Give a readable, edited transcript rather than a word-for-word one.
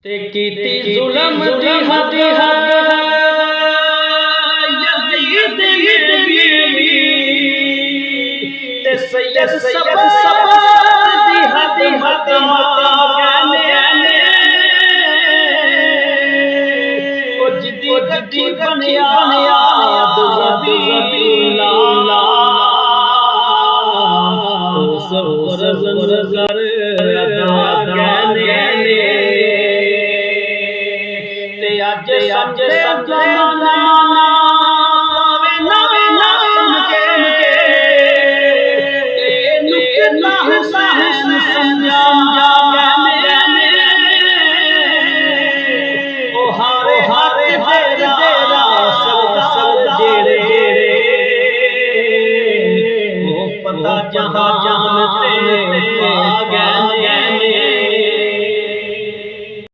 ते कीती जुल्म दी हद यज़ीद ते सैयद सबद दी हद ओ जिदी गड्डी बनया अज समझ जमाना